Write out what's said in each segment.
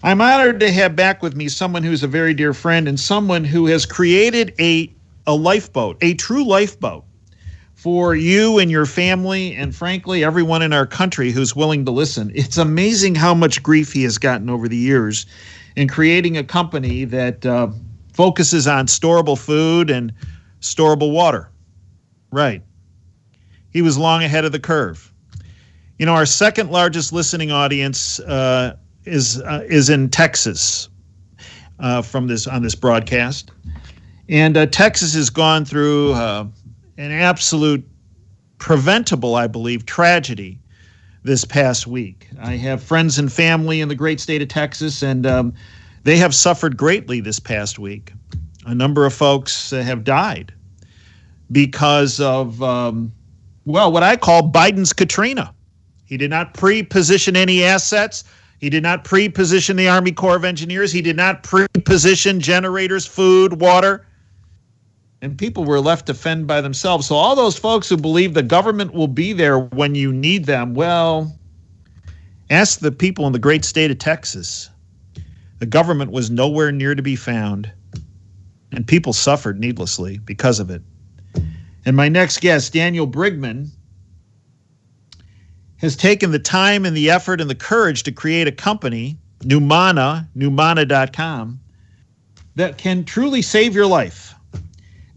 I'm honored to have back with me someone who's a very dear friend and someone who has created a lifeboat, a true lifeboat for you and your family, and frankly, everyone in our country who's willing to listen. It's amazing how much grief he has gotten over the years in creating a company that focuses on storable food and storable water. Right. He was long ahead of the curve. You know, our second largest listening audience is in Texas from this on this broadcast, and Texas has gone through an absolute preventable, I believe, tragedy this past week. I have friends and family in the great state of Texas, and they have suffered greatly this past week. A number of folks have died because of, what I call Biden's Katrina. He did not pre-position any assets. He did not pre-position the Army Corps of Engineers. He did not pre-position generators, food, water. And people were left to fend by themselves. So all those folks who believe the government will be there when you need them, well, ask the people in the great state of Texas. The government was nowhere near to be found, and people suffered needlessly because of it. And my next guest, Daniel Brigman, has taken the time and the effort and the courage to create a company, Numana.com, that can truly save your life.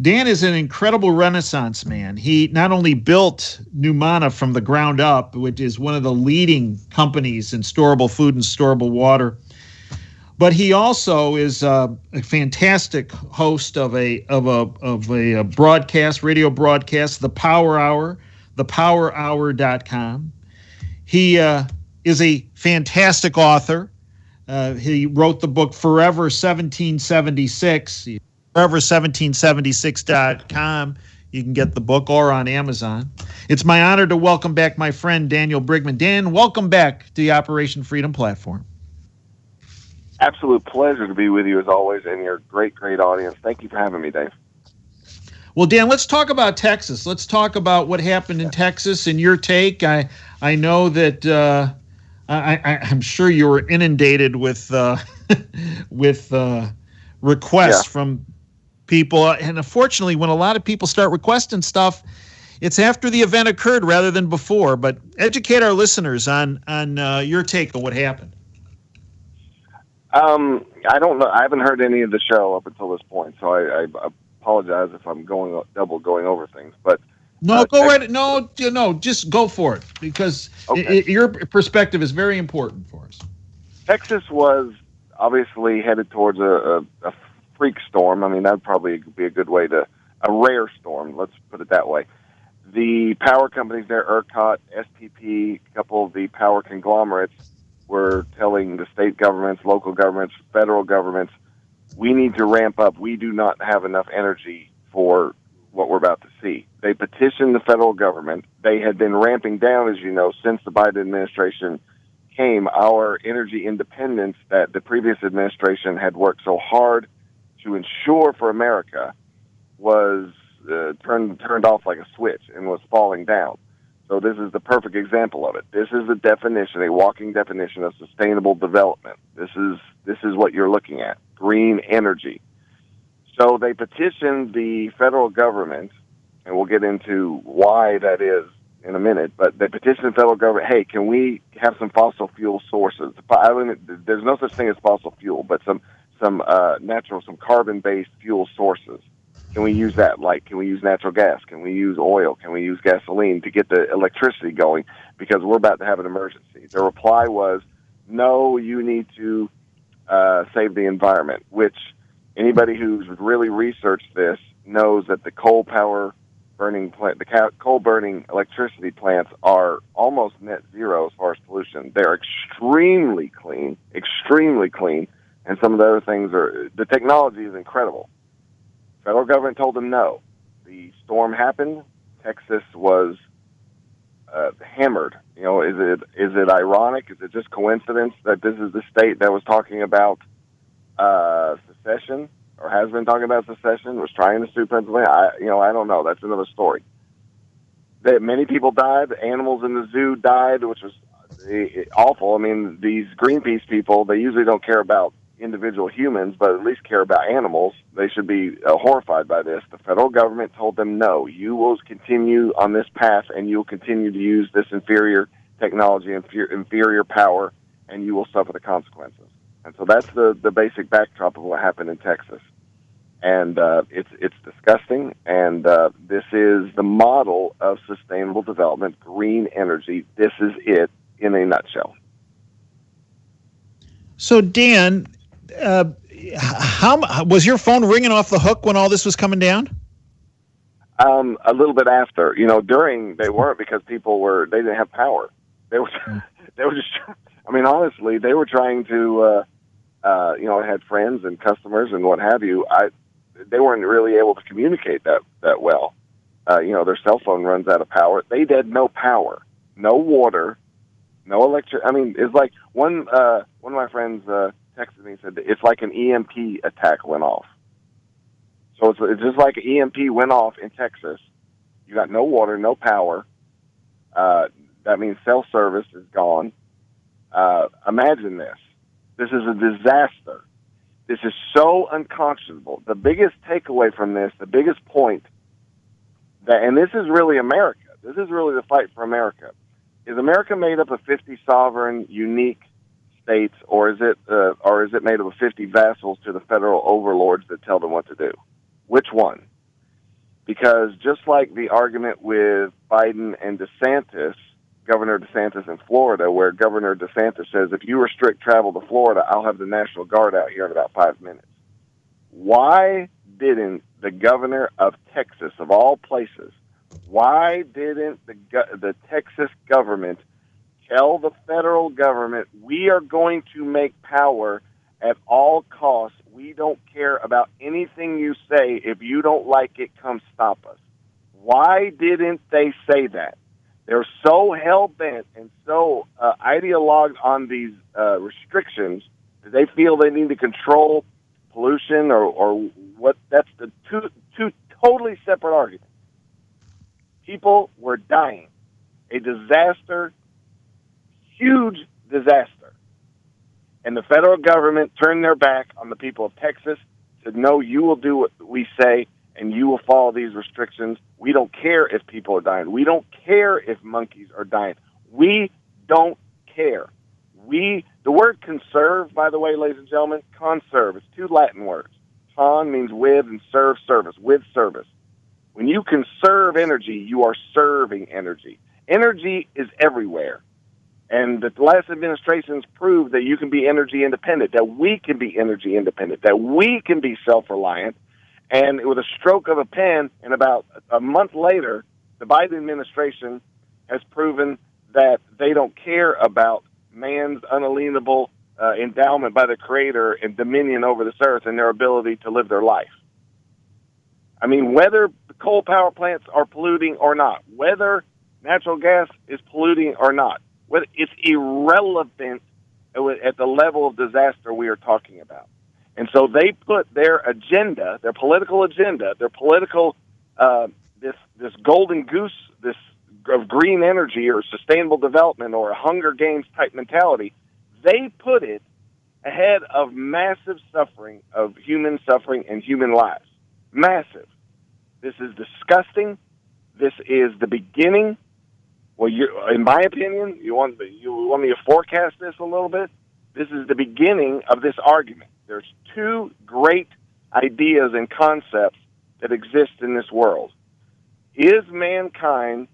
Dan is an incredible Renaissance man. He not only built Numana from the ground up, which is one of the leading companies in storable food and storable water, but he also is a fantastic host of a broadcast, radio broadcast, The Power Hour, thepowerhour.com. He is a fantastic author. He wrote the book Forever 1776. Forever1776.com. You can get the book, or on Amazon. It's my honor to welcome back my friend Daniel Brigman. Dan, welcome back to the Operation Freedom platform. Absolute pleasure to be with you as always, and your great audience. Thank you for having me, Dave. Well, Dan, let's talk about Texas. Let's talk about what happened in Texas and your take. I know that I'm sure you were inundated with requests from people, and unfortunately, when a lot of people start requesting stuff, it's after the event occurred rather than before. But educate our listeners on your take on what happened. I don't know. I haven't heard any of the show up until this point, so I apologize if I'm going over things. But no, just go for it, because your perspective is very important for us. Texas was obviously headed towards a freak storm. I mean, that'd probably be a good way a rare storm, let's put it that way. The power companies there, ERCOT, SPP, a couple of the power conglomerates, were telling the state governments, local governments, federal governments, we need to ramp up. We do not have enough energy for what we're about to see. They petitioned the federal government. They had been ramping down, as you know, since the Biden administration came. Our energy independence that the previous administration had worked so hard to ensure for America was turned off like a switch and was falling down. So this is the perfect example of it. This is the definition, a walking definition of sustainable development. This is what you're looking at, green energy. So they petitioned the federal government, and we'll get into why that is in a minute, but they petitioned the federal government, hey, can we have some fossil fuel sources? There's no such thing as fossil fuel, but some carbon-based fuel sources. Can we use that? Like, can we use natural gas? Can we use oil? Can we use gasoline to get the electricity going? Because we're about to have an emergency. The reply was, no, you need to save the environment, which anybody who's really researched this knows that the coal burning electricity plants are almost net zero as far as pollution. They're extremely clean, and some of the other things the technology is incredible. Federal government told them no. The storm happened. Texas was hammered. You know, is it ironic? Is it just coincidence that this is the state that was talking about secession, or has been talking about secession, was trying to sue Pennsylvania? I don't know. That's another story. That many people died. Animals in the zoo died, which was awful. I mean, these Greenpeace people, they usually don't care about individual humans, but at least care about animals. They should be horrified by this. The federal government told them, no, you will continue on this path, and you will continue to use this inferior technology, inferior power, and you will suffer the consequences. And so that's the basic backdrop of what happened in Texas. And it's disgusting, and this is the model of sustainable development, green energy. This is it in a nutshell. So, Dan, how was your phone ringing off the hook when all this was coming down? A little bit after, during they weren't, because they didn't have power. They were just. I mean, honestly, they were trying to. I had friends and customers and what have you. They weren't really able to communicate that well. Their cell phone runs out of power. They had no power, no water, no electric. I mean, it's like one of my friends texted me and said it's like an EMP attack went off. So it's just like an EMP went off in Texas. You got no water, no power. That means cell service is gone. Imagine this. This is a disaster. This is so unconscionable. The biggest takeaway from this, the biggest point, and this is really America. This is really the fight for America. Is America made up of 50 sovereign, unique states, or is it made up of 50 vassals to the federal overlords that tell them what to do? Which one? Because just like the argument with Biden and DeSantis, Governor DeSantis in Florida, where Governor DeSantis says, if you restrict travel to Florida, I'll have the National Guard out here in about 5 minutes. Why didn't the governor of Texas, of all places, why didn't the Texas government tell the federal government, we are going to make power at all costs. We don't care about anything you say. If you don't like it, come stop us. Why didn't they say that? They're so hell-bent and so ideologued on these restrictions that they feel they need to control pollution or what. That's the two totally separate arguments. People were dying. A disaster, huge disaster. And the federal government turned their back on the people of Texas, said, no, you will do what we say, and you will follow these restrictions. We don't care if people are dying. We don't care if monkeys are dying. We don't care. The word conserve, by the way, ladies and gentlemen, conserve, it's two Latin words. Con means with, and serve, service, with service. When you conserve energy, you are serving energy. Energy is everywhere. And the last administrations proved that you can be energy independent, that we can be energy independent, that we can be self-reliant. And with a stroke of a pen, and about a month later, the Biden administration has proven that they don't care about man's unalienable endowment by the Creator and dominion over this earth and their ability to live their life. I mean, whether the coal power plants are polluting or not, whether natural gas is polluting or not, whether it's irrelevant at the level of disaster we are talking about. And so they put their agenda, their political agenda, their political, this golden goose, this of green energy or sustainable development or a Hunger Games type mentality, they put it ahead of massive suffering, of human suffering and human lives. Massive. This is disgusting. This is the beginning. Well, in my opinion, you want me to forecast this a little bit? This is the beginning of this argument. There's two great ideas and concepts that exist in this world. Is mankind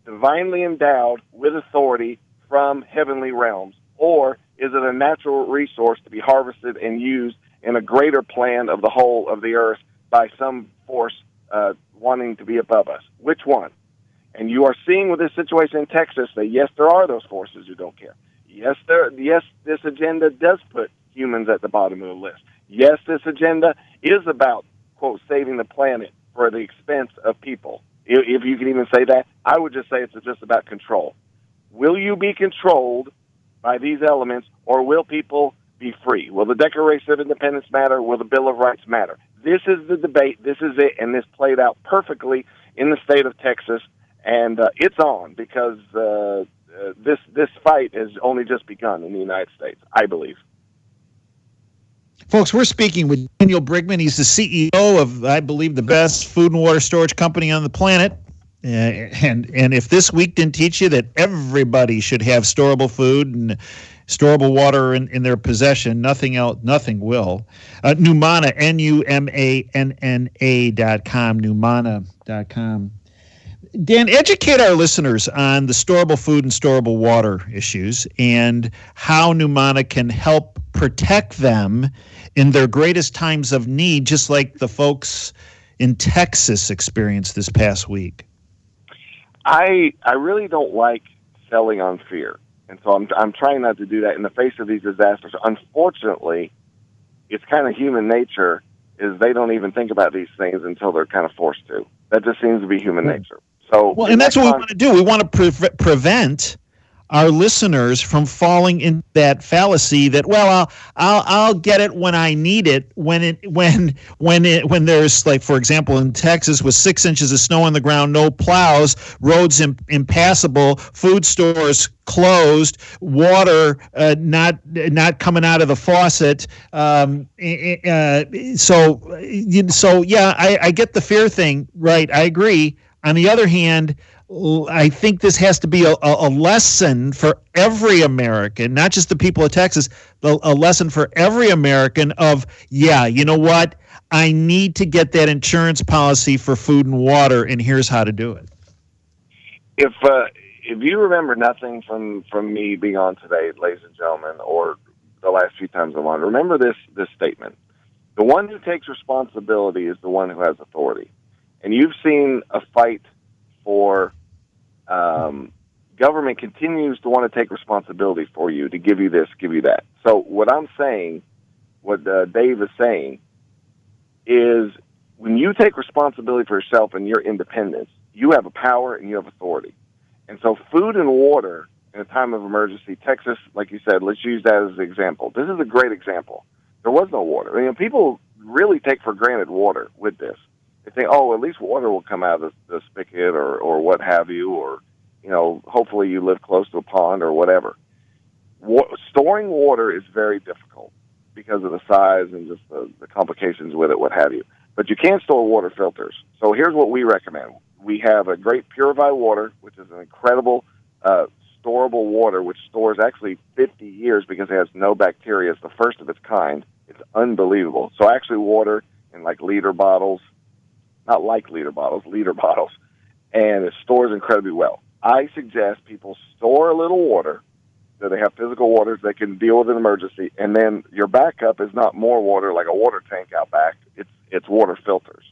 divinely endowed with authority from heavenly realms, or is it a natural resource to be harvested and used in a greater plan of the whole of the earth by some force wanting to be above us? Which one? And you are seeing with this situation in Texas that, yes, there are those forces who don't care. Yes, this agenda does put humans at the bottom of the list. Yes, this agenda is about, quote, saving the planet for the expense of people. If you can even say that, I would just say it's just about control. Will you be controlled by these elements, or will people be free? Will the Declaration of Independence matter? Will the Bill of Rights matter? This is the debate. This is it, and this played out perfectly in the state of Texas, and it's on because this fight has only just begun in the United States, I believe. Folks, we're speaking with Daniel Brigman. He's the CEO of, I believe, the best food and water storage company on the planet. And if this week didn't teach you that everybody should have storable food and storable water in their possession, nothing will. Numana, NUMANNA.com, Numana.com. Dan, educate our listeners on the storable food and storable water issues and how Numana can help protect them in their greatest times of need, just like the folks in Texas experienced this past week. I really don't like selling on fear, and so I'm trying not to do that in the face of these disasters. Unfortunately, it's kind of human nature is they don't even think about these things until they're kind of forced to. That just seems to be human nature. So, well, and that's what we want to do. We want to prevent our listeners from falling into that fallacy that, well, I'll get it when I need it. When there's, like, for example, in Texas with 6 inches of snow on the ground, no plows, roads impassable, food stores closed, water not coming out of the faucet. So yeah, I get the fear thing, right? I agree. On the other hand, I think this has to be a lesson for every American, not just the people of Texas, a lesson for every American of, yeah, you know what? I need to get that insurance policy for food and water, and here's how to do it. If you remember nothing from me being on today, ladies and gentlemen, or the last few times I'm on, remember this statement. The one who takes responsibility is the one who has authority. And you've seen a fight for government continues to want to take responsibility for you, to give you this, give you that. So what I'm saying, what Dave is saying, is when you take responsibility for yourself and your independence, you have a power and you have authority. And so food and water in a time of emergency, Texas, like you said, let's use that as an example. This is a great example. There was no water. I mean, people really take for granted water with this. They think, oh, at least water will come out of the spigot or what have you, or, you know, hopefully you live close to a pond or whatever. Storing water is very difficult because of the size and just the complications with it, what have you. But you can store water filters. So here's what we recommend. We have a great purified water, which is an incredible storable water, which stores actually 50 years because it has no bacteria. It's the first of its kind. It's unbelievable. So actually water in like liter bottles, not like liter bottles, and it stores incredibly well. I suggest people store a little water, so they have physical waters they can deal with an emergency, and then your backup is not more water like a water tank out back. It's water filters.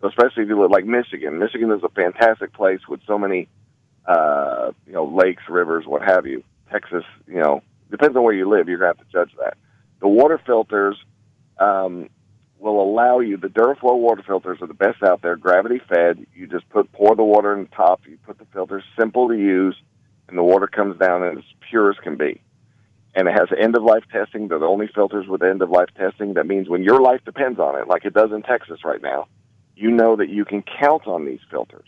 So especially if you live like Michigan. Michigan is a fantastic place with so many lakes, rivers, what have you. Texas, depends on where you live. You're going to have to judge that. The water filters will allow you, the Duraflow water filters are the best out there, gravity fed. You just pour the water in the top, you put the filters, simple to use, and the water comes down and it's pure as can be. And it has end-of-life testing. They're the only filters with end-of-life testing. That means when your life depends on it, like it does in Texas right now, you know that you can count on these filters.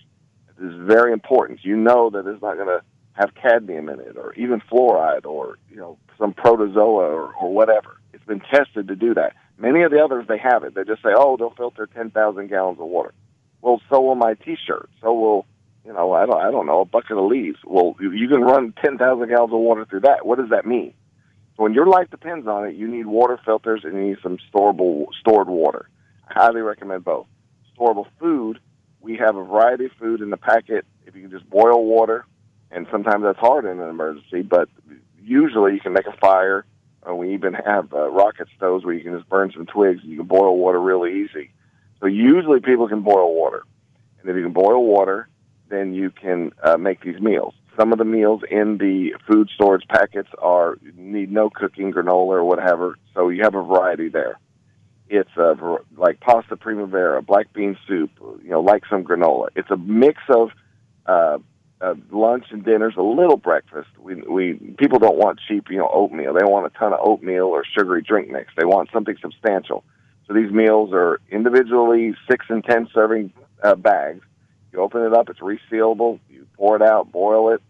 This is very important. You know that it's not going to have cadmium in it or even fluoride or, some protozoa or whatever. It's been tested to do that. Many of the others, they have it. They just say, oh, they'll filter 10,000 gallons of water. Well, so will my T-shirt. So will, I don't know, a bucket of leaves. Well, you can run 10,000 gallons of water through that. What does that mean? So when your life depends on it, you need water filters and you need some stored water. I highly recommend both. Storable food, we have a variety of food in the packet. If you can just boil water, and sometimes that's hard in an emergency, but usually you can make a fire. We even have rocket stoves where you can just burn some twigs and you can boil water really easy. So usually people can boil water. And if you can boil water, then you can make these meals. Some of the meals in the food storage packets need no cooking, granola or whatever, so you have a variety there. It's like pasta primavera, black bean soup, like some granola. It's a mix of lunch and dinners, a little breakfast. People don't want cheap, oatmeal. They don't want a ton of oatmeal or sugary drink mix. They want something substantial. So these meals are individually 6 and 10 serving bags. You open it up, it's resealable. You pour it out, boil it,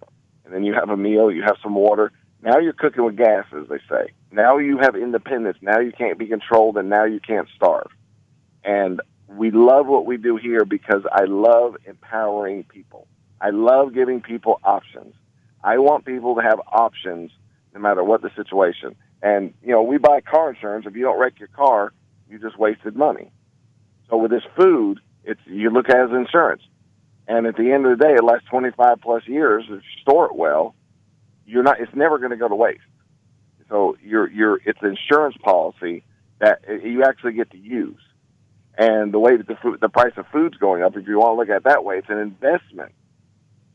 and then you have a meal, you have some water. Now you're cooking with gas, as they say. Now you have independence. Now you can't be controlled, and now you can't starve. And we love what we do here because I love empowering people. I love giving people options. I want people to have options no matter what the situation. And, we buy car insurance. If you don't wreck your car, you just wasted money. So with this food, you look at it as insurance. And at the end of the day, it lasts 25 plus years. If you store it well, it's never going to go to waste. So it's an insurance policy that you actually get to use. And the way that the price of food's going up, if you want to look at it that way, it's an investment.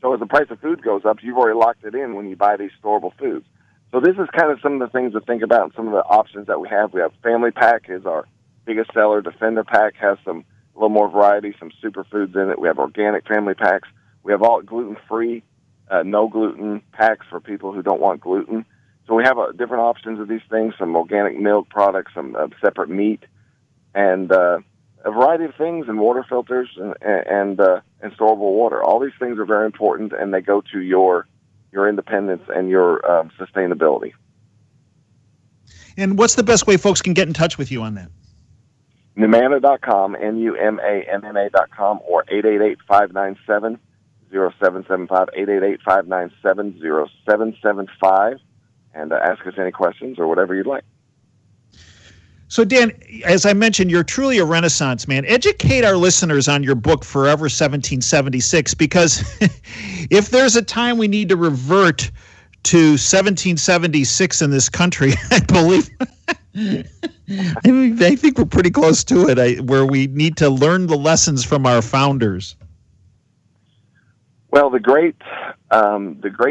So as the price of food goes up, you've already locked it in when you buy these storable foods. So this is kind of some of the things to think about and some of the options that we have. We have Family Pack is our biggest seller. Defender Pack has a little more variety, some superfoods in it. We have organic family packs. We have all gluten-free, no gluten packs for people who don't want gluten. So we have different options of these things, some organic milk products, some separate meat, and a variety of things, and water filters and storable water. All these things are very important, and they go to your independence and your sustainability. And what's the best way folks can get in touch with you on that? Numanna.com, NUMANNA.com, or 888-597-0775, 888-597-0775, and ask us any questions or whatever you'd like. So, Dan, as I mentioned, you're truly a Renaissance man. Educate our listeners on your book, Forever 1776, because if there's a time we need to revert to 1776 in this country, I believe, I think we're pretty close to it, where we need to learn the lessons from our founders. Well, the great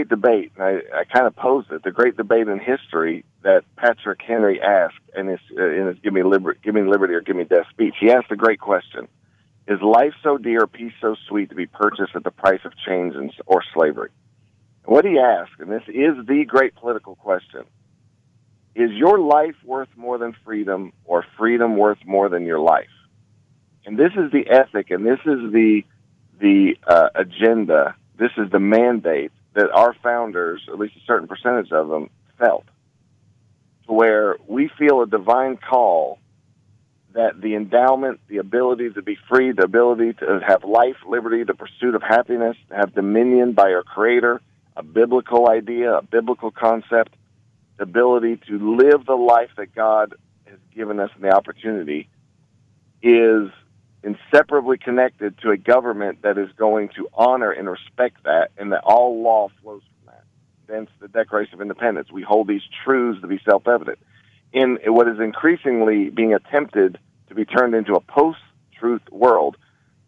debate, I kind of posed it, the great debate in history that Patrick Henry asked in his Give Me Liberty or Give Me Death speech. He asked a great question. Is life so dear, peace so sweet to be purchased at the price of chains or slavery? And what he asked, and this is the great political question, is your life worth more than freedom, or freedom worth more than your life? And this is the ethic, and this is the agenda, this is the mandate that our founders, at least a certain percentage of them, felt. To where we feel a divine call that the endowment, the ability to be free, the ability to have life, liberty, the pursuit of happiness, to have dominion by our Creator, a biblical idea, a biblical concept, the ability to live the life that God has given us and the opportunity, is inseparably connected to a government that is going to honor and respect that, and that all law flows from that. Hence the Declaration of Independence. We hold these truths to be self-evident. In what is increasingly being attempted to be turned into a post-truth world,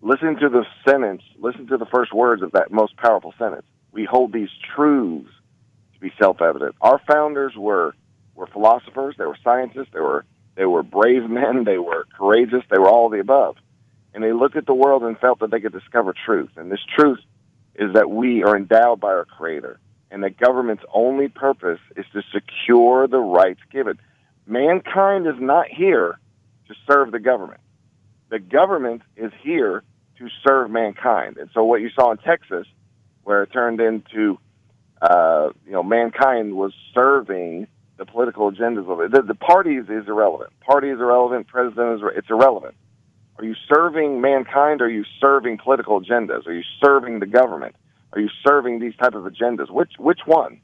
listen to the sentence, listen to the first words of that most powerful sentence. We hold these truths to be self-evident. Our founders were philosophers, they were scientists, they were brave men, they were courageous, they were all of the above. And they looked at the world and felt that they could discover truth. And this truth is that we are endowed by our Creator, and that government's only purpose is to secure the rights given. Mankind is not here to serve the government. The government is here to serve mankind. And so what you saw in Texas, where it turned into, mankind was serving the political agendas of it. The parties is irrelevant. Party is irrelevant. President it's irrelevant. Are you serving mankind, or are you serving political agendas? Are you serving the government? Are you serving these type of agendas? Which one?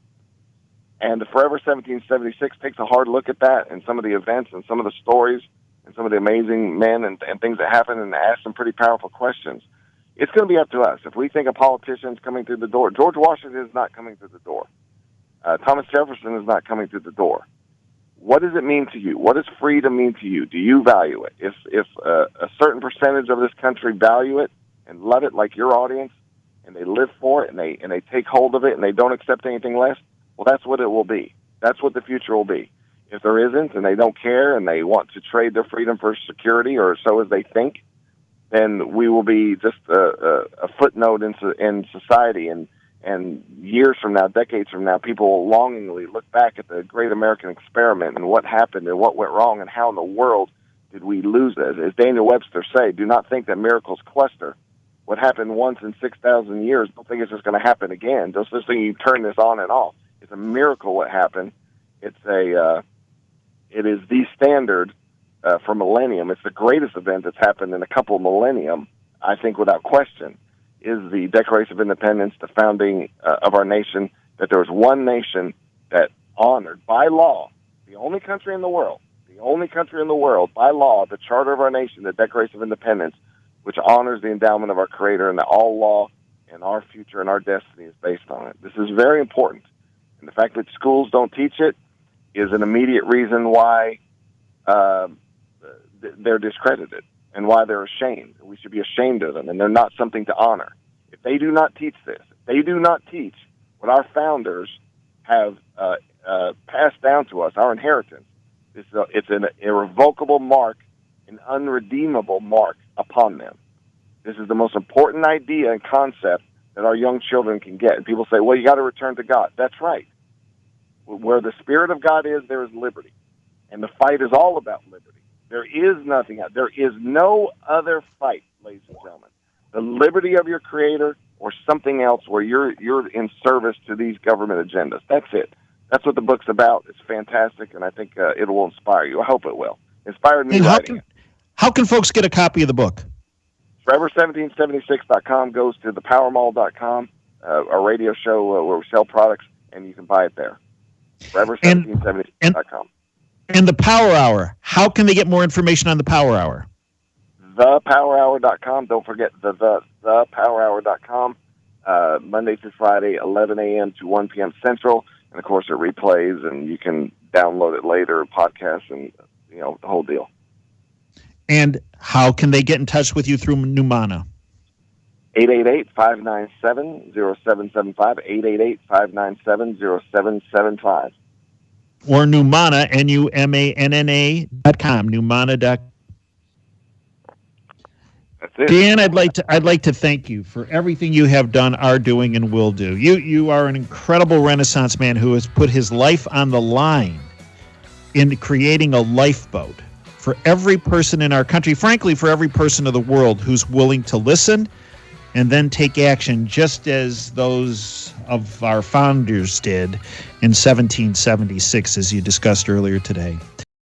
And the Forever 1776 takes a hard look at that, and some of the events and some of the stories and some of the amazing men and things that happen, and asks some pretty powerful questions. It's going to be up to us. If we think a politician's coming through the door, George Washington is not coming through the door. Thomas Jefferson is not coming through the door. What does it mean to you? What does freedom mean to you? Do you value it? If a certain percentage of this country value it and love it like your audience, and they live for it, and they take hold of it, and they don't accept anything less, well, that's what it will be. That's what the future will be. If there isn't, and they don't care, and they want to trade their freedom for security, or so as they think, then we will be just a footnote in society. And years from now, decades from now, people will longingly look back at the great American experiment and what happened and what went wrong and how in the world did we lose it. As Daniel Webster said, do not think that miracles cluster. what happened once in 6,000 years. Don't think it's just going to happen again. Don't just think you turn this on and off. It's a miracle what happened. It is the standard for millennium. It's the greatest event that's happened in a couple millennium, I think, without question, is the Declaration of Independence, the founding of our nation, that there was one nation that honored, by law, the only country in the world, by law, the Charter of our nation, the Declaration of Independence, which honors the endowment of our Creator, and that all law and our future and our destiny is based on it. This is very important. And the fact that schools don't teach it is an immediate reason why they're discredited and why they're ashamed. We should be ashamed of them, and they're not something to honor. If they do not teach this, if they do not teach what our founders have passed down to us, our inheritance, it's an irrevocable mark, an unredeemable mark upon them. This is the most important idea and concept that our young children can get. And people say, well, you got to return to God. That's right. Where the Spirit of God is, there is liberty. And the fight is all about liberty. There is nothing else. There is no other fight, ladies and gentlemen. The liberty of your Creator or something else where you're in service to these government agendas. That's it. That's what the book's about. It's fantastic, and I think it will inspire you. I hope it will. Inspired me writing it. How can folks get a copy of the book? Forever1776.com goes to thepowermall.com, our radio show where we sell products, and you can buy it there. Forever1776.com. And the Power Hour, how can they get more information on the Power Hour? Thepowerhour.com. Don't forget thepowerhour.com, Monday through Friday, 11 a.m. to 1 p.m. Central. And, of course, it replays, and you can download it later, podcasts, and, the whole deal. And how can they get in touch with you through Numana? 888-597-0775, 888-597-0775. Or Numana, NUMANNA.com, Numana.com. That's it. Dan, I'd like to thank you for everything you have done, are doing, and will do. You are an incredible Renaissance man who has put his life on the line in creating a lifeboat for every person in our country, frankly, for every person of the world who's willing to listen and then take action, just as those of our founders did in 1776, as you discussed earlier today.